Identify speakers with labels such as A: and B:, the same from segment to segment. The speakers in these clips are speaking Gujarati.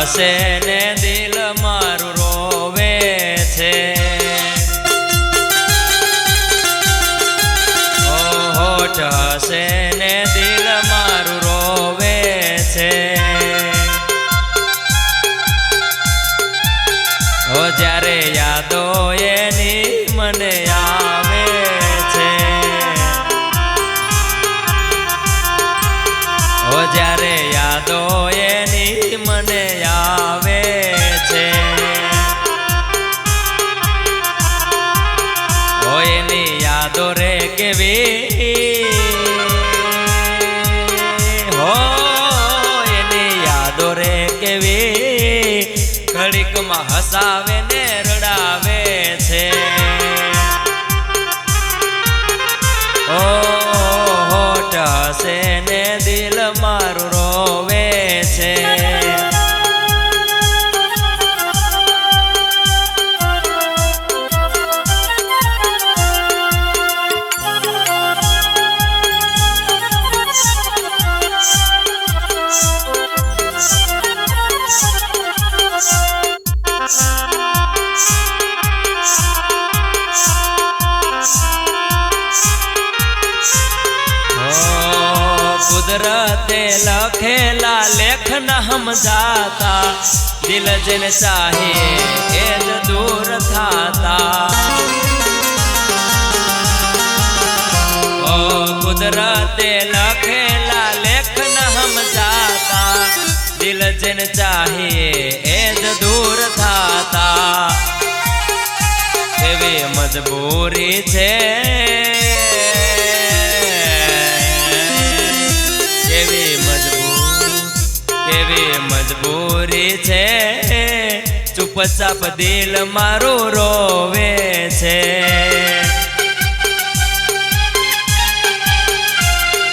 A: હસે ને દિલ મારું રોવે છે હોઠ હસે ને દિલ મારું રોવે છે હો જ્યારે યાદો એની મને આવે છે હો જ્યારે યાદો એની મને આવે છે હો એની યાદો રે કેવી હો એની યાદો રે કેવી ઘડીકમાં હસાવે ને રડાવે છે ઓ હોઠ હસે ને દિલ મારું રોવે છે कुदरते लखेला लेख न हम जाता दिल जिन चाहे एज दूर थाता ओ कुदरते लखेला लेख न हम जाता दिल जिन चाहे एज दूर थाता एवी मजबूरी छे કેવી મજબૂરી છે ચૂપચાપ દિલ મારું રોવે છે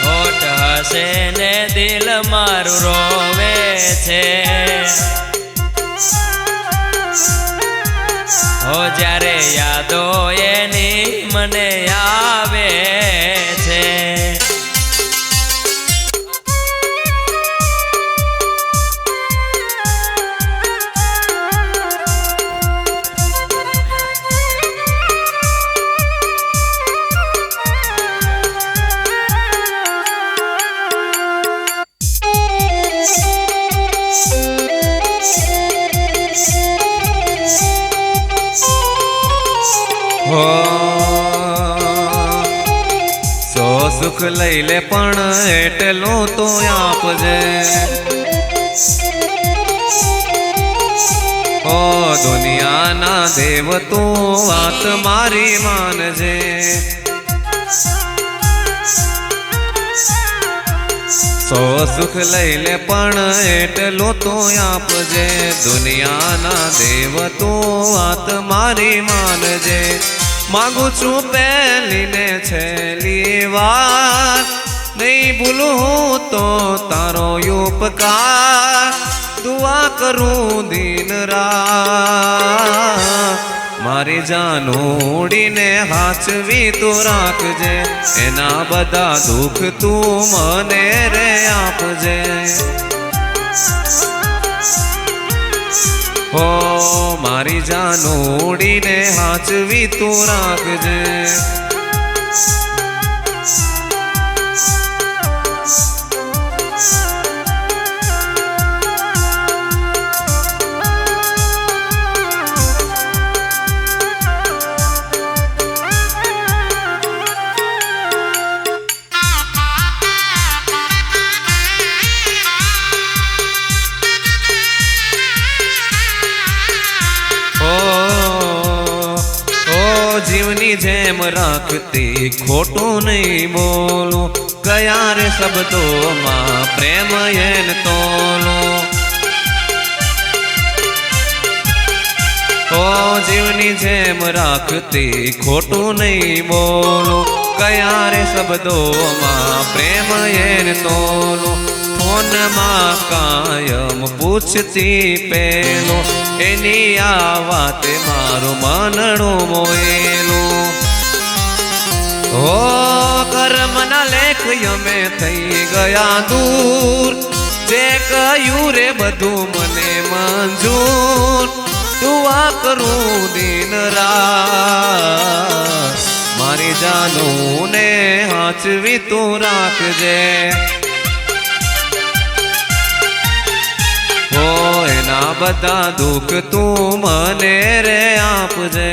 A: હોઠ હસે ને દિલ મારું રોવે છે હો જ્યારે યાદો એની મને આવે છે સો સુખ લઈ લે પણ એટલું તો આપજે ઓ દુનિયાના દેવ તું વાત મારી માનજે સો સુખ લઈ લે પણ એટલું તો આપજે દુનિયાના દેવ તું વાત મારી માનજે मांगू छू पहली ने छेली वार नहीं भूलूं तो तारो उपकार दुआ करूं दिन रात मारी जानूड़ी ने हाचवी तू राखजे एना बधा दुख तू मने रे आपजे हो मारी जानूड़ी ने हाचवी तू राखजे जीवनी जेम राखती खोटू नहीं बोलो कया रे शब्दों मां प्रेम एन तोलो ओ जीवनी जेम राखती खोटू नहीं बोलो कया रे शब्दों मां प्रेम एन तोलो फोन मां कायम पूछती पेलो एनी आ वाते मारो मनड़ो मोएलो ओ कर्म ना लेख यमे थई गया दूर જે કહ્યું રે બધું મને મંજૂર દુઆ કરું દિન રાત મારી જાનું ને હાચવી તું રાખજે હો એના બધા દુઃખ તું મને રે આપજે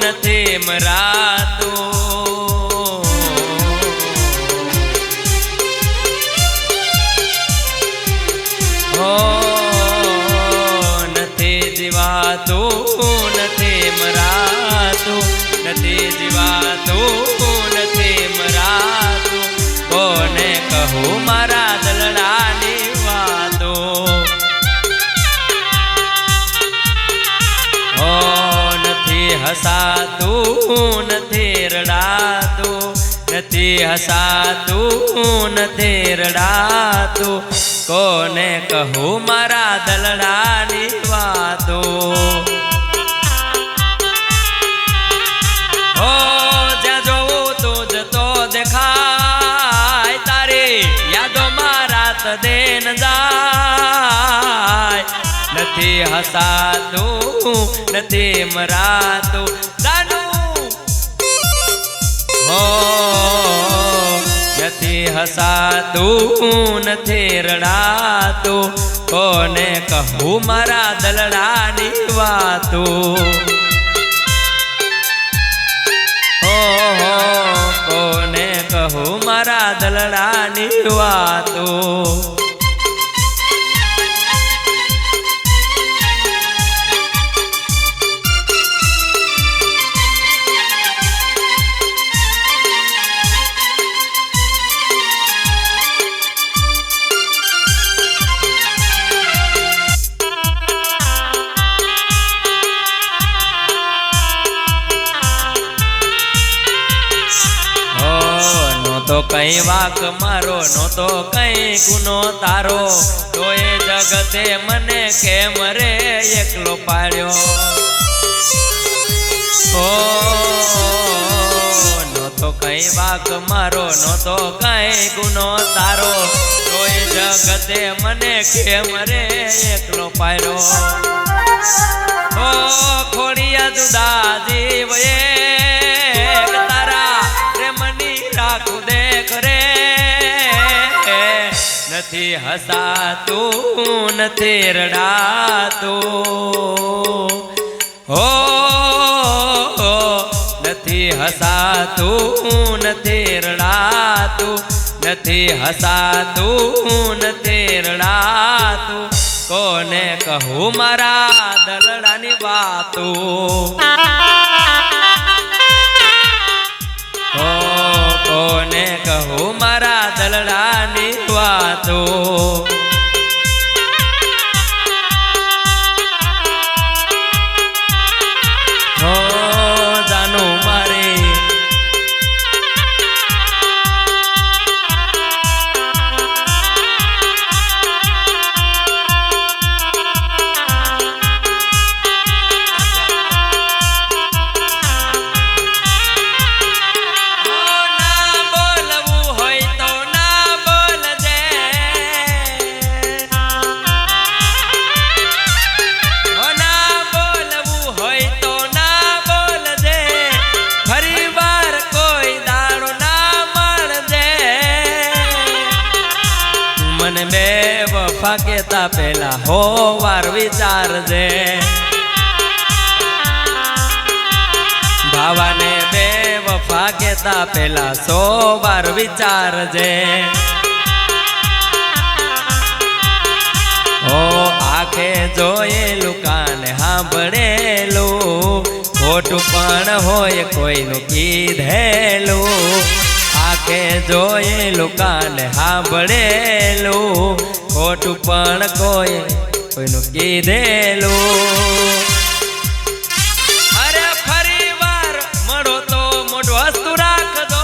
B: નથી મરાતો હો નથી જીવાતો નથી મરાતો નથી જીવાતો નથી મરાતો કોને કહું મારા દલડાની વાતો હસાતું નથી રડાતું નથી હસાતું નથી રડાતું કોને કહું મારા દલડાની વાતો હો જ્યાં જોઉં તું જતો દેખાય તારી યાદોમાં રાત દેન જાય નથી હસાતું નથી મરાતું જાનું હો નથી હસાતું નથી રડાતું કોને કહું મારા દલડાની વાતો હો કોને કહું મારા દલડાની વાતો તો કઈ વાક મારો નહોતો કઈ ગુનો તારો તો એ જગતે મને કેમ રે એકલો પાડ્યો ઓ નહોતો કઈ વાક મારો નહોતો કઈ ગુનો તારો તો એ જગતે મને કેમ રે એકલો પાડ્યો ઓ ખોડિયા જુદા જીવ એક તારા પ્રેમની રાખું દેખ રે નથી હસાતું નથી રડાતું હો નથી હસાતું નથી રડાતું નથી હસાતું નથી રડાતું કોને કહું મારા દલડાની વાતો કોને કહું મારા દલડાની વાતો હો જાનું મારી બેવફા કેતા પેલા હો વાર વિચારજે ભાવાને બેવફા કેતા પેલા 100 વાર વિચારજે ઓ આંખે જોયેલું કાને સાંભળેલું ખોટું પણ હોય કોઈનું કીધેલું, આંખે જોયેલું કાને સાંભળેલું, ખોટું પણ કોઈનું કીધેલું. અરે ફરી વાર મળો તો મોઢું હસતું રાખજો,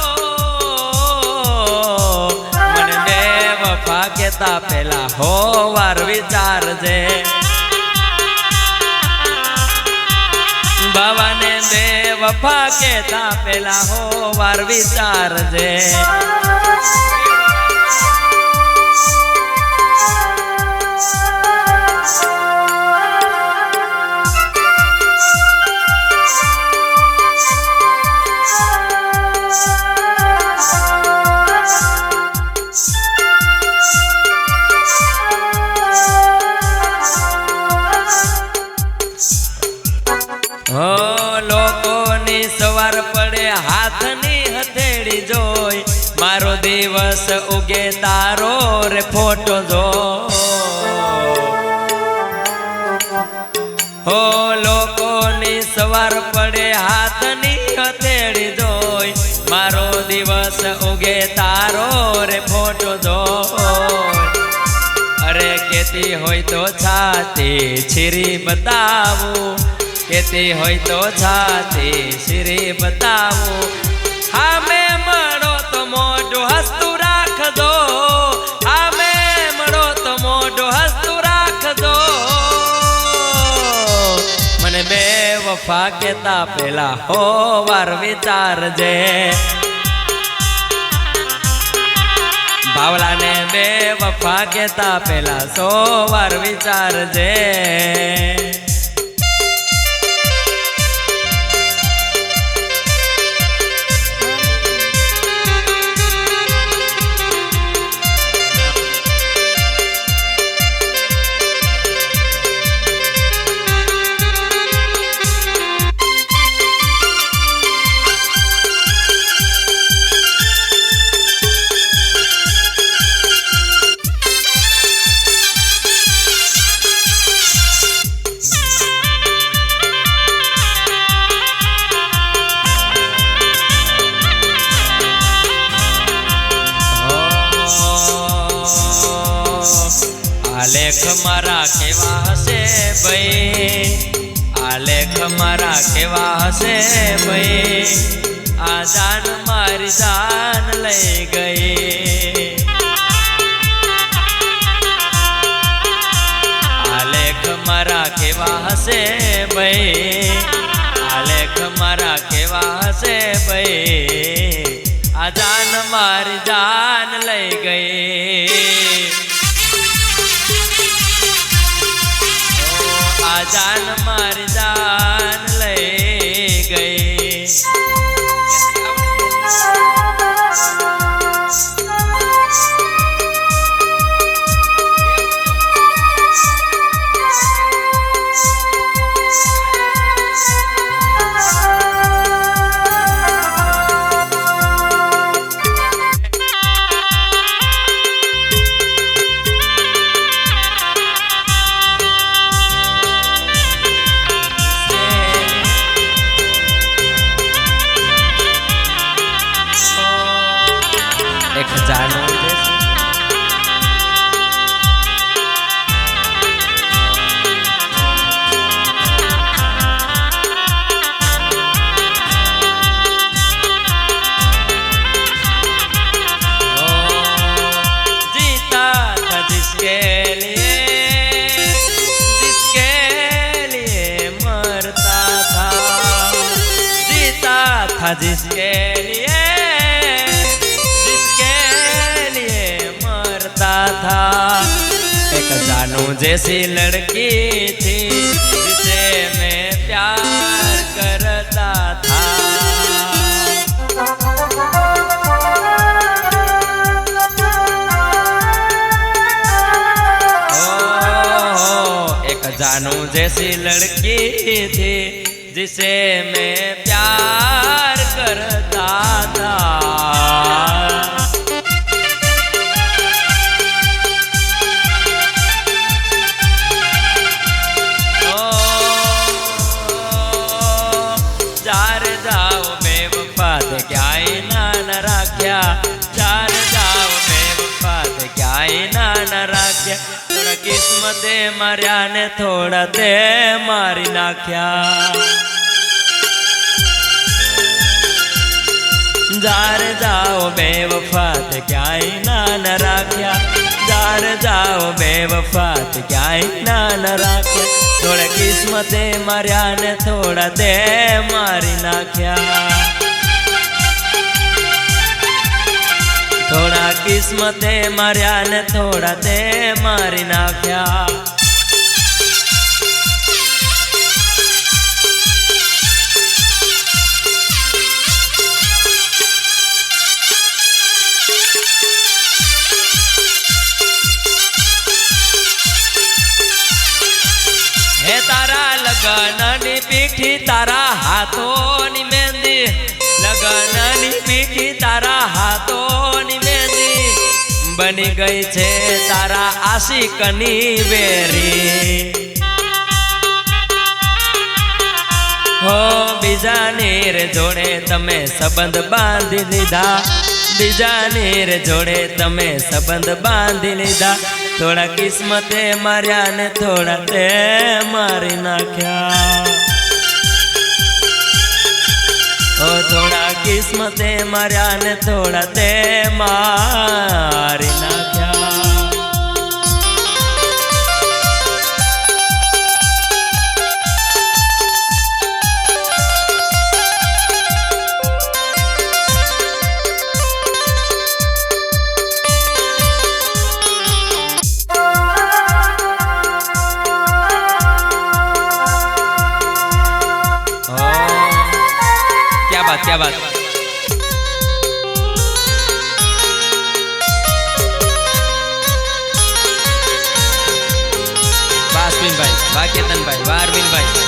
B: મને બે વફા કેતા પેલા હો વાર વિચારજે. બાવાને બે વફા કેતા પેલા હો વાર વિચારજે. લોકોની સવાર પડે હાથની હથેળી જોઈ, મારો દિવસ ઉગે તારો રે ફોટો જો. હો લોકોની સવાર પડે હાથની હથેળી જોઈ, મારો દિવસ ઉગે તારો રે ફોટો જો. અરે કેતી હોય તો છાતી છીરી બતાવું, કેતી હોય તો છાતી છીરી બતાવું, હામે મળો તો મોઢું હસતું રાખજો, હામે મળો તો મોઢું હસતું રાખજો. મને બે વફા કેતા પેલા હો વાર વિચારજે. બાવલાને બે વફા કેતા પેલા 100 વાર વિચારજે. આલેખ મારા કેવા હશે ભાઈ, આલેખ મારા કેવા હશે ભાઈ, આ જાન મારી જાન લઈ ગઈ. આલેખ મારા કેવા હશે ભાઈ, આલેખ મારા કેવા હશે ભાઈ, આ જાન મારી જાન લઈ ગઈ. જાન મારી જાન લઈ ગઈ. એક જાનો जीता था जिसके लिए मरता था, जीता था जिसके लिए था. एक जानू जैसी लड़की थी जिसे मैं प्यार करता था. एक जानू जैसी लड़की थी जिसे मैं प्यार करता था. નાખ્યા ચાર જાવ બેવફા તે ક્યાંય ના ન રાખ્યા થોડા કિસ્મતે માર્યા ને થોડા તે મારી નાખ્યા जार जाओ बेवफा ते क्याय ना न राख्या जार जाओ बेवफा ते क्याय ना न राख्या थोड़ा किस्मते मार्या ने थोड़ा दे मारी नाख्या थोड़ा किस्मते मार्या ने थोड़ा दे मारी नाख्या लगननी पीठी तारा हाथों मेहंदी लगननी पीठी तारा हाथों मेहंदी बनी गई छे तारा आशिकनी वेरी हो बीजानी रे जोड़े तमे संबंध बांधी लीधा बीजानी रे जोड़े तमे संबंध बांधी लीधा थोड़ा किस्मते मार्या ने थोड़ा ते मारी नाख्या ओ थोड़ा किस्मते मार्या ने थोड़ा ते मारी नाख्या क्या बात वासविन भाई वाकेतन भाई वारविन भाई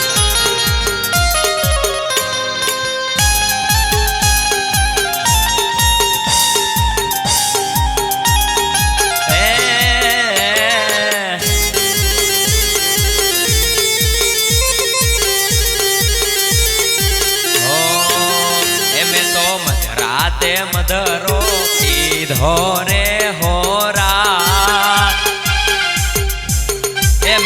B: मधरो पीधो रे होरा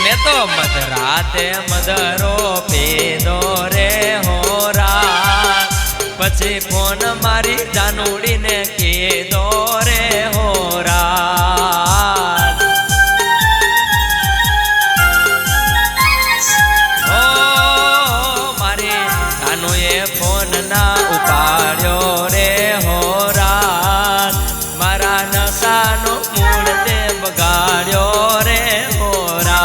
B: मैं तो मधराते मधरो पीधो रे होरा पछी फोन मारी जानूड़ी ने कीधो रे होरा ओ मारी जानू ये फोन ना उपाड्यो रे बगाड़ो रे होरा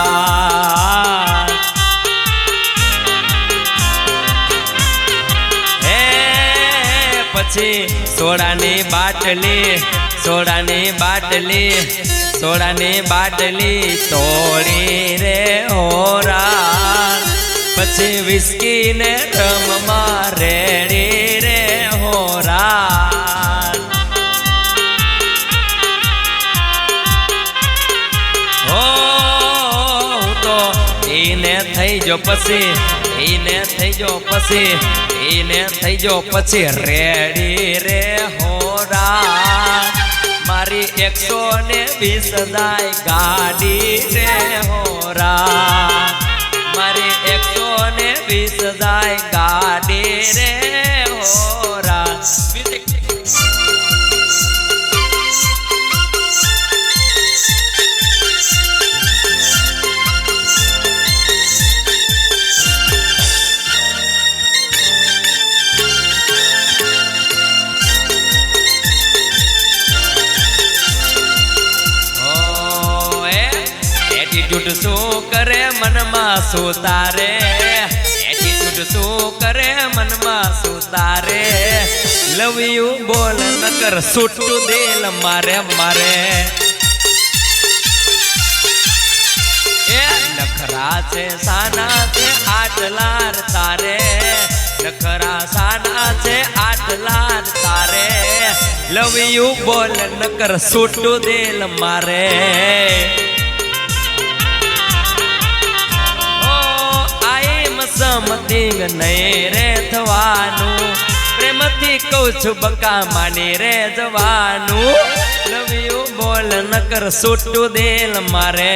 B: हे पछी सोडानी बाटली तोड़ी रे होरा पछी विस्की ने रम मारेड़ी रे होरा થઈ જો પછી રેડી રે હોરા મારી 120 દાય ગાડી રે હોરા મારી 120 દાય ગાડી રે હોરા एटीट्यूड शू करे मन में सुतारे एटीट्यूड शू करे मन में सुतारे लव यू बोल न कर सुट्टू दिल मारे मारे ए नखरा छे साना छे आटलार तारे नखरा साना छे आटलार तारे लव यू बोल न कर सुट्टू दिल मारे समथिंग नहीं रे थवानु प्रेम નથી કહું છું બકા માની રે જવાનું લવ યુ બોલ નકર છૂટું દિલ મારે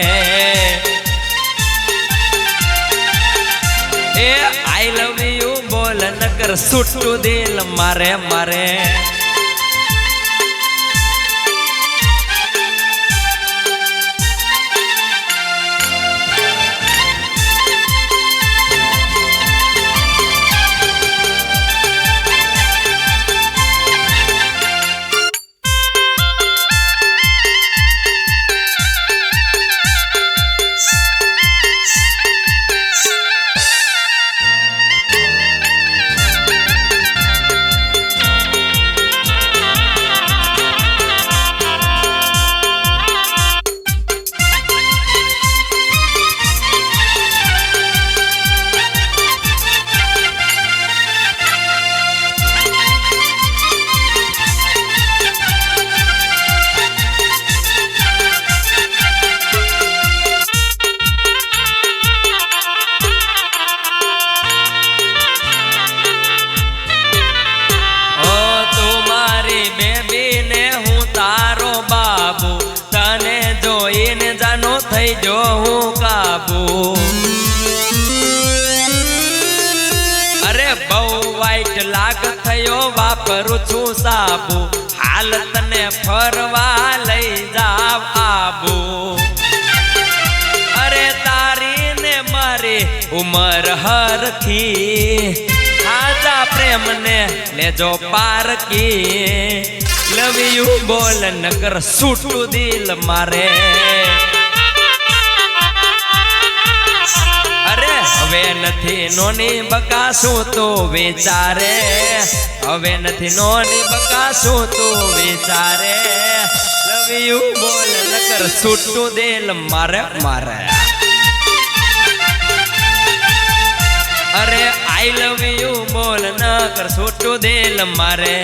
B: એ આઈ લવ યુ બોલ નકર છૂટું દિલ મારે મારે થઈ જો હું કાબુ અરે બહુ વાઈટ લાગ થયો વાપરું છું સાબુ હાલ તને ફરવા લઈ જાવ આબુ અરે તારી ને મારી ઉમર હરખી આજા પ્રેમ ને લેજો પારકી લવ યુ બોલ નકર છૂટું દિલ મારે હવે નથી નોની બકાશું તો વિચારે હવે નથી નોની બકાશું તો વિચારે લવ યુ બોલ નકર છૂટું દિલ મારે મારે અરે આઈ લવ યુ બોલ નકર છૂટું દિલ મારે